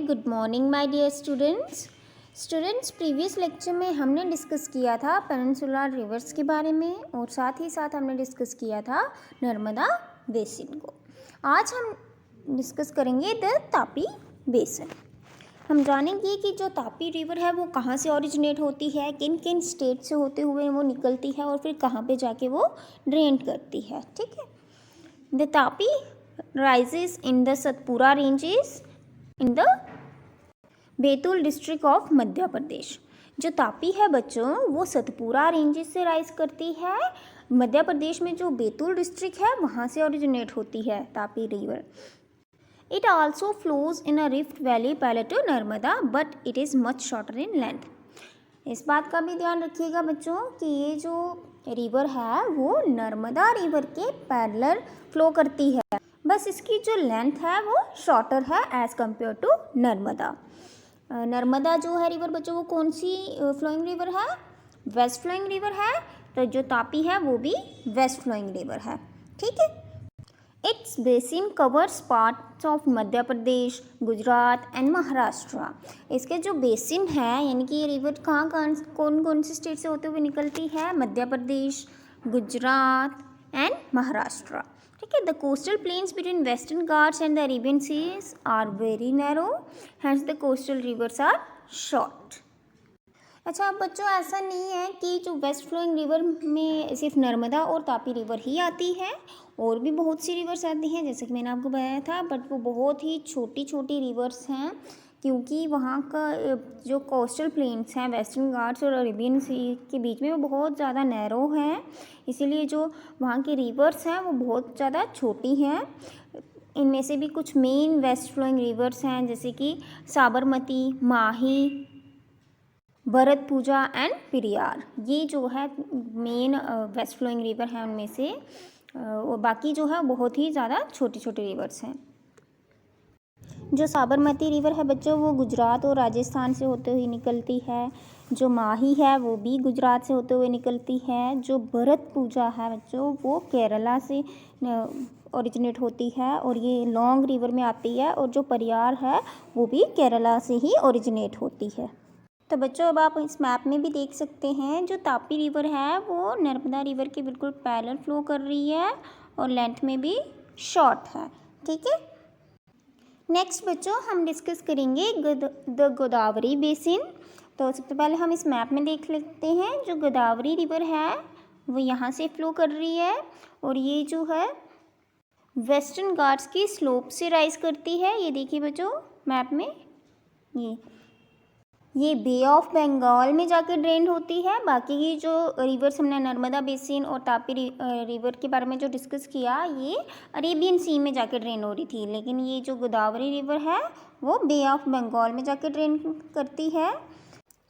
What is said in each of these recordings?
Good morning my dear students previous lecture में हमने discuss किया था पेनिनसुलर रिवर्स के बारे में और साथ ही साथ हमने डिस्कस किया था नर्मदा बेसिन को। आज हम डिस्कस करेंगे द तापी बेसिन। हम जानेंगे कि जो तापी रिवर है वो कहाँ से ओरिजिनेट होती है, किन किन स्टेट से होते हुए वो निकलती है और फिर कहाँ पे जाके वो ड्रेन करती है। ठीक है, the Tapi rises in the Satpura ranges in the Betul district of Madhya Pradesh. जो तापी है बच्चों वो सतपुरा रेंजेस से राइज करती है। मध्य प्रदेश में जो बैतूल डिस्ट्रिक्ट है वहाँ से ओरिजिनेट होती है Tapi river. It also flows in a rift valley parallel to Narmada but it is much shorter in length. इस बात का भी ध्यान रखिएगा बच्चों कि ये जो रिवर है वो नर्मदा रिवर के पैरेलल फ्लो करती है, बस इसकी जो लेंथ है वो शॉर्टर है as compare to Narmada. Narmada जो है रिवर बच्चों वो कौन सी फ्लोइंग रिवर है? वेस्ट फ्लोइंग रिवर है। तो जो तापी है वो भी वेस्ट फ्लोइंग रिवर है। ठीक है, it's basin covers parts of Madhya Pradesh, Gujarat and Maharashtra. इसके जो बेसिन है यानी कि ये रिवर कौन कौन सी स्टेट से होते हुए निकलती है? मध्य प्रदेश, गुजरात एंड महाराष्ट्र। ठीक है, the coastal plains between Western Ghats and the Arabian seas are very narrow, hence the coastal rivers are short. अच्छा अब बच्चों ऐसा नहीं है कि जो वेस्ट फ्लोइंग रिवर में सिर्फ नर्मदा और तापी रिवर ही आती है, और भी बहुत सी रिवर्स आती हैं जैसे कि मैंने आपको बताया था, बट वो बहुत ही छोटी छोटी रिवर्स हैं क्योंकि वहाँ का जो कोस्टल प्लेन्स हैं वेस्टर्न घाट्स और अरेबियन सी के बीच में वो बहुत ज़्यादा नैरो हैं, इसीलिए जो वहाँ की रिवर्स हैं वो बहुत ज़्यादा छोटी हैं। इनमें से भी कुछ मेन वेस्ट फ्लोइंग रिवर्स हैं जैसे कि साबरमती, माही, भरतपुजा एंड पेरियार। ये जो है मेन वेस्ट फ्लोइंग रिवर है उनमें से, और बाकी जो है बहुत ही ज़्यादा छोटी छोटी रिवर्स हैं। जो साबरमती रिवर है बच्चों वो गुजरात और राजस्थान से होते हुए निकलती है। जो माही है वो भी गुजरात से होते हुए निकलती है। जो भरतपुजा है बच्चों वो केरला से ओरिजिनेट होती है और ये लॉन्ग रिवर में आती है। और जो पेरियार है वो भी केरला से ही ओरिजिनेट होती है। तो बच्चों अब आप इस मैप में भी देख सकते हैं जो तापी रिवर है वो नर्मदा रिवर के बिल्कुल पैरेलल फ्लो कर रही है और लेंथ में भी शॉर्ट है। ठीक है, नेक्स्ट बच्चों हम डिस्कस करेंगे द गोदावरी बेसिन। तो सबसे पहले हम इस मैप में देख लेते हैं जो गोदावरी रिवर है वो यहाँ से फ्लो कर रही है और ये जो है वेस्टर्न घाट्स की स्लोप से राइज करती है। ये देखिए बच्चों मैप में ये बे ऑफ बंगाल में जाकर ड्रेन होती है। बाकी की जो रिवर्स हमने नर्मदा बेसिन और तापी रिवर के बारे में जो डिस्कस किया ये अरेबियन सी में जाकर ड्रेन हो रही थी, लेकिन ये जो गोदावरी रिवर है वो बे ऑफ बंगाल में जाकर ड्रेन करती है।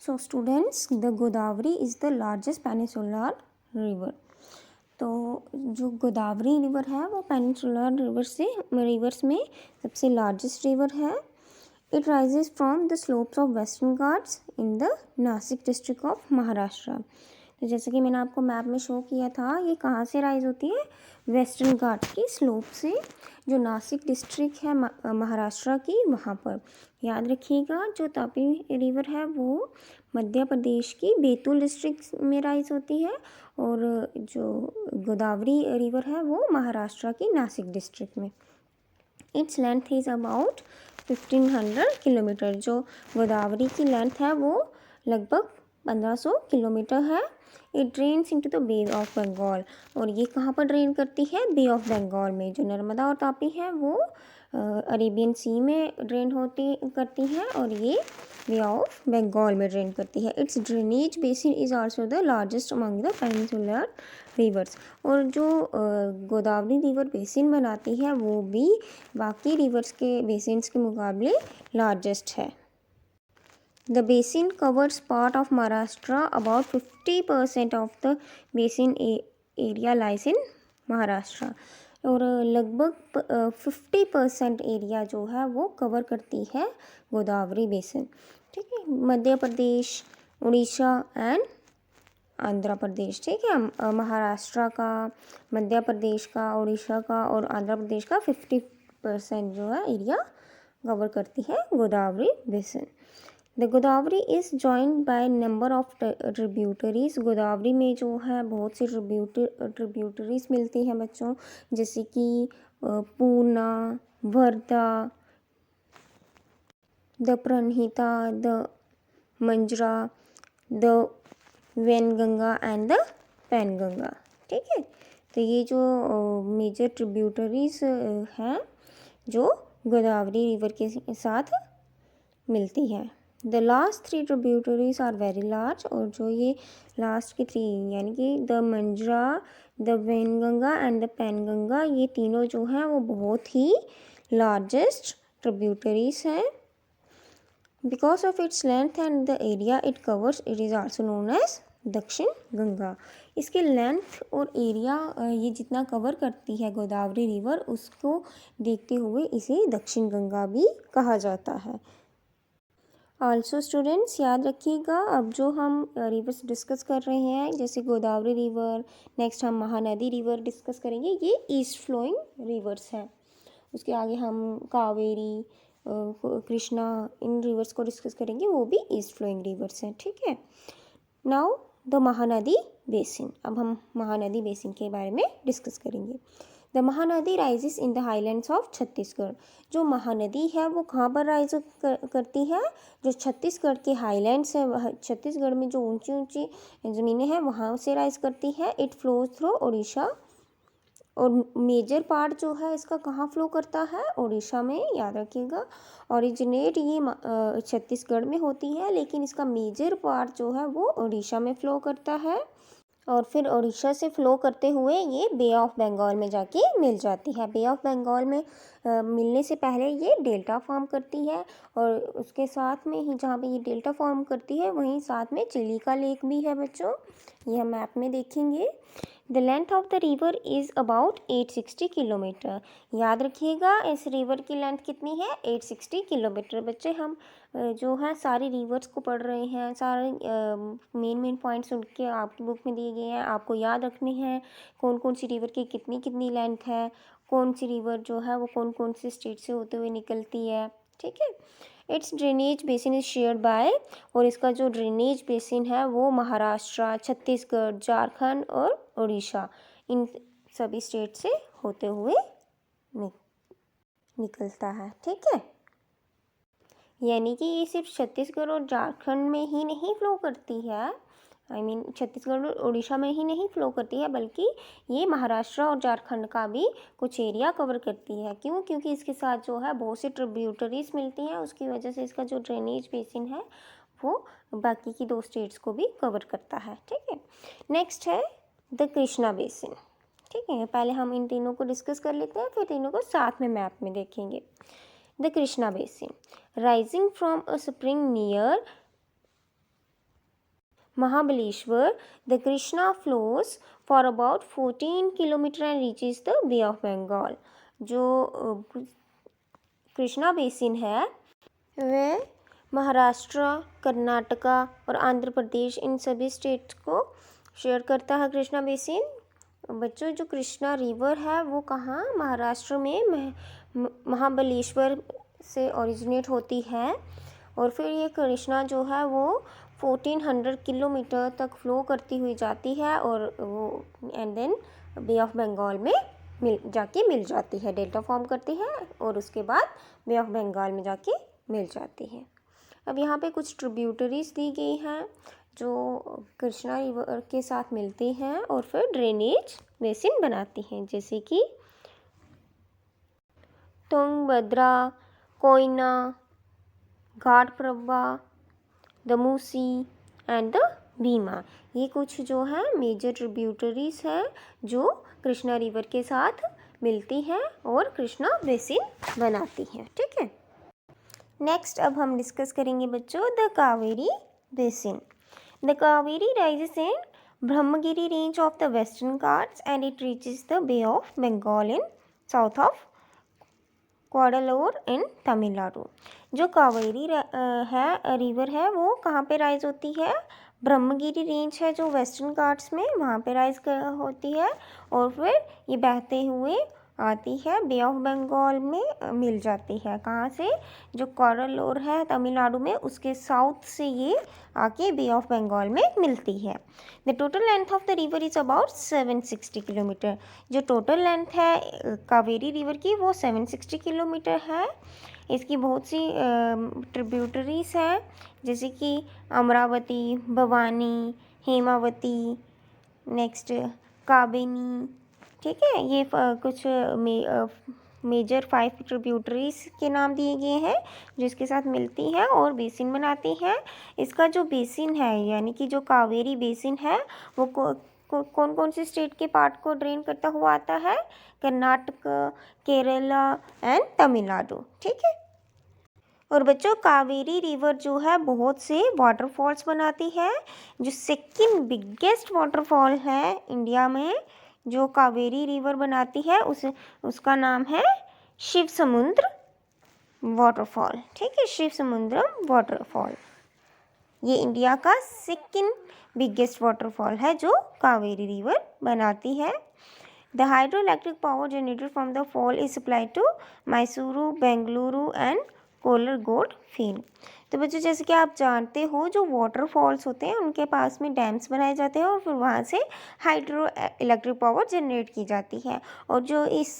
So students, the Godavari is the largest peninsular river. तो जो गोदावरी रिवर है वो पेनिनसुलर रिवर्स में सबसे लार्जेस्ट रिवर है। It rises from the slopes of Western Ghats in the Nashik district of Maharashtra. तो जैसे कि मैंने आपको मैप में शो किया था ये कहाँ से राइज होती है? वेस्टर्न घाट्स की स्लोप से, जो नासिक डिस्ट्रिक्ट है महाराष्ट्र की वहाँ पर। याद रखिएगा जो तापी रिवर है वो मध्य प्रदेश की बैतूल डिस्ट्रिक्ट में राइज होती है और जो गोदावरी रिवर है वो महाराष्ट्र की नासिक डिस्ट्रिक्ट में। Its length is about 1500 kilometre. जो गोदावरी की लेंथ है वो लगभग 1500 किलोमीटर है। It drains into the bay of Bengal, और ये कहाँ पर ड्रेन करती है? बे ऑफ बंगाल में। जो नर्मदा और तापी है वो अरेबियन सी में ड्रेन करती हैं और ये बे ऑफ बंगाल में ड्रेन करती है। It's drainage basin is also the largest among the peninsular reverse. और जो गोदावरी रिवर बेसिन बनाती है वो भी बाकी रिवर्स के बेसिन्स के मुकाबले लार्जेस्ट है। The basin covers part of Maharashtra. About 50% of the basin area lies in Maharashtra. और लगभग 50% एरिया जो है वो कवर करती है गोदावरी बेसिन। ठीक है, मध्य प्रदेश, उड़ीसा एंड आंध्र प्रदेश। ठीक है, महाराष्ट्र का, मध्य प्रदेश का, उड़ीसा का और आंध्र प्रदेश का 50% जो है एरिया कवर करती है Godavari basin. The Godavari is joined by number of tributaries. Godavari में जो है बहुत सी ट्रिब्यूटरीज मिलती हैं बच्चों, जैसे कि Purna, Wardha, the Pranhita, the Manjra, the Wainganga and the Penganga. ठीक है, तो ये जो मेजर ट्रिब्यूटरीज हैं जो गोदावरी रिवर के साथ मिलती हैं। The last 3 tributaries are very large, और जो ये लास्ट की 3 यानी कि the Manjra, the Wainganga and the Penganga, ये तीनों जो हैं वो बहुत ही लार्जेस्ट ट्रिब्यूटरीज हैं। Because of its length and the area it covers, it is also known as Dakshin Ganga. इसके लेंथ और एरिया ये जितना कवर करती है गोदावरी रिवर, उसको देखते हुए इसे दक्षिण गंगा भी कहा जाता है। ऑल्सो स्टूडेंट्स याद रखिएगा, अब जो हम रिवर्स डिस्कस कर रहे हैं जैसे गोदावरी रिवर, नेक्स्ट हम महानदी रिवर डिस्कस करेंगे, ये ईस्ट फ्लोइंग रिवर्स हैं। उसके आगे हम कावेरी, कृष्णा, इन रिवर्स को डिस्कस करेंगे, वो भी ईस्ट फ्लोइंग रिवर्स हैं। ठीक है, नाउ द महानदी बेसिन। अब हम महानदी बेसिन के बारे में डिस्कस करेंगे। The Mahanadi rises in the highlands of Chhattisgarh. जो महानदी है वो कहाँ पर राइज करती है? जो छत्तीसगढ़ के हाईलैंड्स है, छत्तीसगढ़ में जो ऊंची ऊंची ज़मीनें हैं वहाँ से राइज करती है। इट फ्लोज थ्रू उड़ीसा, और मेजर पार्ट जो है इसका कहाँ फ्लो करता है? उड़ीसा में, याद रखिएगा। ओरिजिनेट ये छत्तीसगढ़ में होती है, लेकिन इसका मेजर पार्ट जो है वो उड़ीसा में फ़्लो करता है, और फिर उड़ीसा से फ़्लो करते हुए ये बे ऑफ बंगाल में जाके मिल जाती है। बे ऑफ बंगाल में मिलने से पहले ये डेल्टा फॉर्म करती है, और उसके साथ में ही जहाँ पे ये डेल्टा फॉर्म करती है वहीं साथ में चिलिका लेक भी है बच्चों, ये हम मैप में देखेंगे। The length of the river is about 860 kilometre. याद रखिएगा इस रिवर की लेंथ कितनी है? 860 किलोमीटर। बच्चे हम जो है सारी रिवर्स को पढ़ रहे हैं, सारे मेन पॉइंट्स उनके आपकी बुक में दिए गए हैं, आपको याद रखने हैं कौन कौन सी रिवर की कितनी कितनी लेंथ है, कौन सी रिवर जो है वो कौन कौन से स्टेट से होते हुए निकलती है। ठीक है, it's drainage basin is shared by, और इसका जो ड्रेनेज बेसिन है वो महाराष्ट्र, छत्तीसगढ़, झारखंड और उड़ीसा, इन सभी स्टेट से होते हुए निकलता है। ठीक है, यानी कि ये सिर्फ छत्तीसगढ़ और झारखंड में ही नहीं फ्लो करती है, छत्तीसगढ़ और उड़ीसा में ही नहीं फ्लो करती है, बल्कि ये महाराष्ट्र और झारखंड का भी कुछ एरिया कवर करती है। क्यों? क्योंकि इसके साथ जो है बहुत सी ट्रिब्यूटरीज मिलती हैं, उसकी वजह से इसका जो ड्रेनेज बेसिन है वो बाकी की 2 स्टेट्स को भी कवर करता है। ठीक है, नेक्स्ट है द कृष्णा बेसिन। ठीक है, पहले हम इन तीनों को डिस्कस कर लेते हैं, फिर तीनों को साथ में मैप में देखेंगे। The Krishna basin rising from a spring near Mahabaleshwar, the Krishna flows for about 14 kilometer and reaches the Bay of Bengal. जो कृष्णा बेसिन है वह महाराष्ट्र, कर्नाटका और आंध्र प्रदेश, इन सभी स्टेट्स को शेयर करता है कृष्णा बेसिन। बच्चों जो कृष्णा रिवर है वो कहाँ? महाराष्ट्र में महाबलेश्वर से ओरिजिनेट होती है, और फिर ये कृष्णा जो है वो 1400 किलोमीटर तक फ्लो करती हुई जाती है, और वो and then Bay of Bengal में जाके मिल जाती है, डेल्टा फॉर्म करती है, और उसके बाद बे ऑफ बंगाल में जाके मिल जाती है। अब यहाँ पे कुछ ट्रिब्यूटरीज दी गई हैं जो कृष्णा रिवर के साथ मिलती हैं और फिर ड्रेनेज बेसिन बनाती हैं, जैसे कि Tungabhadra, Koyna, Ghataprabha, the Musi and the Bhima. ये कुछ जो है मेजर ट्रिब्यूटरीज हैं जो कृष्णा रिवर के साथ मिलती हैं और कृष्णा बेसिन बनाती हैं। ठीक है, नेक्स्ट अब हम डिस्कस करेंगे बच्चों the Kaveri basin. The Kaveri rises in Brahmagiri range of the western Ghats and it reaches the bay of Bengal in south of Cuddalore in Tamil Nadu. जो कावेरी है रिवर है वो कहाँ पे राइज होती है? ब्रह्मगिरी रेंज है जो वेस्टर्न घाट्स में, वहाँ पे राइज होती है, और फिर ये बहते हुए आती है बे ऑफ बंगाल में मिल जाती है। कहाँ से? जो कोरलोर है तमिलनाडु में, उसके साउथ से ये आके बे ऑफ बंगाल में मिलती है। The total length of the river is about 760 kilometre. जो टोटल लेंथ है कावेरी रिवर की वो 760 किलोमीटर है। इसकी बहुत सी ट्रिब्यूटरीज हैं, जैसे कि अमरावती, भवानी, हेमावती, नेक्स्ट काबिनी। ठीक है, ये कुछ मेजर 5 ट्रिब्यूटरीज के नाम दिए गए हैं जिसके साथ मिलती हैं और बेसिन बनाती हैं। इसका जो बेसिन है यानी कि जो कावेरी बेसिन है वो कौन कौन से स्टेट के पार्ट को ड्रेन करता हुआ आता है? कर्नाटक, केरला एंड तमिलनाडु। ठीक है। और बच्चों, कावेरी रिवर जो है बहुत से वाटरफॉल्स बनाती है। जो सेकंड बिगेस्ट वाटरफॉल है इंडिया में जो कावेरी रिवर बनाती है उसका नाम है शिव समुद्र वाटरफॉल। ठीक है, शिव समुद्र वाटरफॉल ये इंडिया का सेकंड बिगेस्ट वाटरफॉल है जो कावेरी रिवर बनाती है। The hydroelectric power generated from the fall is supplied to Mysuru, Bengaluru and Kolar gold field. तो बच्चों, जैसे कि आप जानते हो जो वाटरफॉल्स होते हैं उनके पास में डैम्स बनाए जाते हैं और फिर वहाँ से हाइड्रो इलेक्ट्रिक पावर जनरेट की जाती है। और जो इस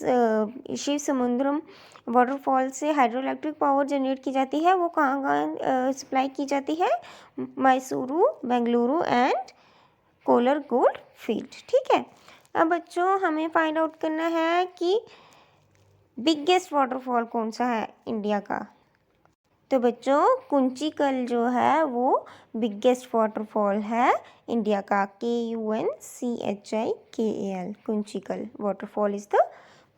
शिव समुद्रम वाटरफॉल से हाइड्रो इलेक्ट्रिक पावर जनरेट की जाती है वो कहाँ कहाँ सप्लाई की जाती है? Mysuru, Bengaluru and Kolar gold field. ठीक है। अब बच्चों, हमें फाइंड आउट करना है कि बिगेस्ट वाटरफॉल कौन सा है इंडिया का। तो बच्चों, कुंचिकल जो है वो बिगेस्ट वाटरफॉल है इंडिया का। KUNCHIKAL Kunchikal waterfall is the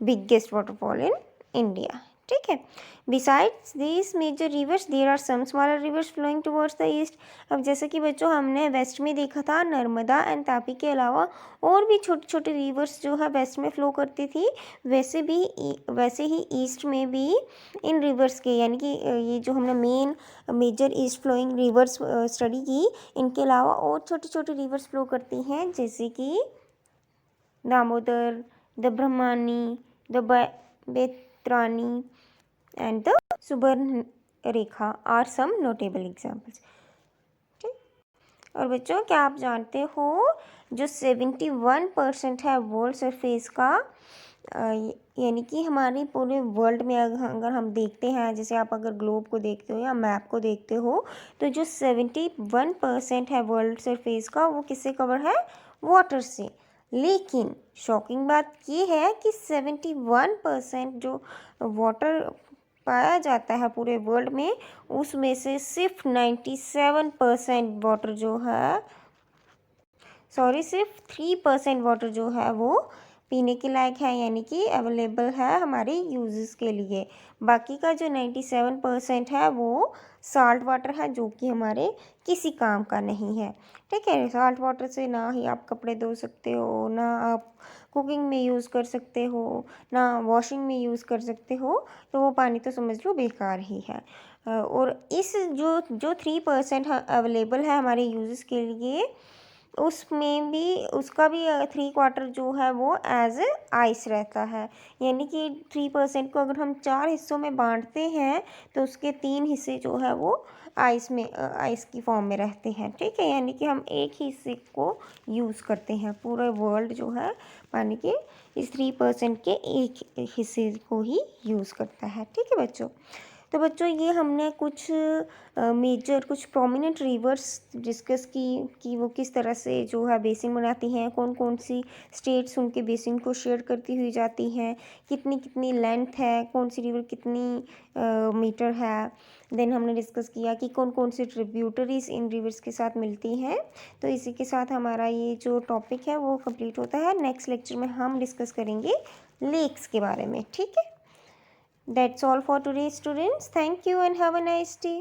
biggest waterfall in India. ठीक है। Besides this major rivers there are some smaller rivers flowing towards the east. अब जैसे कि बच्चों हमने वेस्ट में देखा था नर्मदा एंड तापी के अलावा और भी छोटे छोटे रिवर्स जो है वेस्ट में फ्लो करती थी, वैसे ही ईस्ट में भी इन रिवर्स के यानी कि ये जो हमने major east flowing rivers study की, इनके अलावा और छोटे छोटे रिवर्स फ्लो करती हैं जैसे कि Damodar, the Brahmani, the Baitarani and the Subarnarekha are some notable examples. ठीक। और बच्चों, क्या आप जानते हो जो 71% है वर्ल्ड सरफेस का, यानी कि हमारे पूरे वर्ल्ड में अगर हम देखते हैं, जैसे आप अगर ग्लोब को देखते हो या मैप को देखते हो, तो जो 71% है वर्ल्ड सरफेस का वो किससे कवर है? वाटर से। लेकिन शॉकिंग बात ये है कि 71% जो वाटर पाया जाता है पूरे वर्ल्ड में, उसमें से सिर्फ 97% वाटर जो है सिर्फ 3% वाटर जो है वो पीने के लायक है, यानी कि अवेलेबल है हमारे यूजेस के लिए। बाकी का जो 97% है वो साल्ट वाटर है जो कि हमारे किसी काम का नहीं है। ठीक है। साल्ट वाटर से ना ही आप कपड़े धो सकते हो, ना आप कुकिंग में यूज़ कर सकते हो, ना वॉशिंग में यूज़ कर सकते हो, तो वो पानी तो समझ लो बेकार ही है। और इस जो 3% अवेलेबल है हमारे यूजेस के लिए, उसमें भी उसका भी 3/4 जो है वो एज ए आइस रहता है। यानी कि 3% को अगर हम 4 हिस्सों में बांटते हैं तो उसके 3 हिस्से जो है वो आइस की फॉर्म में रहते हैं। ठीक है। यानी कि हम एक ही हिस्से को यूज़ करते हैं। पूरा वर्ल्ड जो है पानी के इस 3% के एक हिस्से को ही यूज़ करता है। ठीक है बच्चों। तो बच्चों, ये हमने कुछ कुछ प्रोमिनेंट रिवर्स डिस्कस की कि वो किस तरह से जो है बेसिन बनाती हैं, कौन कौन सी स्टेट्स उनके बेसिन को शेयर करती हुई जाती हैं, कितनी कितनी लेंथ है, कौन सी रिवर कितनी मीटर है। देन हमने डिस्कस किया कि कौन कौन सी ट्रिब्यूटरीज इन रिवर्स के साथ मिलती हैं। तो इसी के साथ हमारा ये जो टॉपिक है वो कंप्लीट होता है। नेक्स्ट लेक्चर में हम डिस्कस करेंगे लेक्स के बारे में। ठीक है। That's all for today, students. Thank you and have a nice day.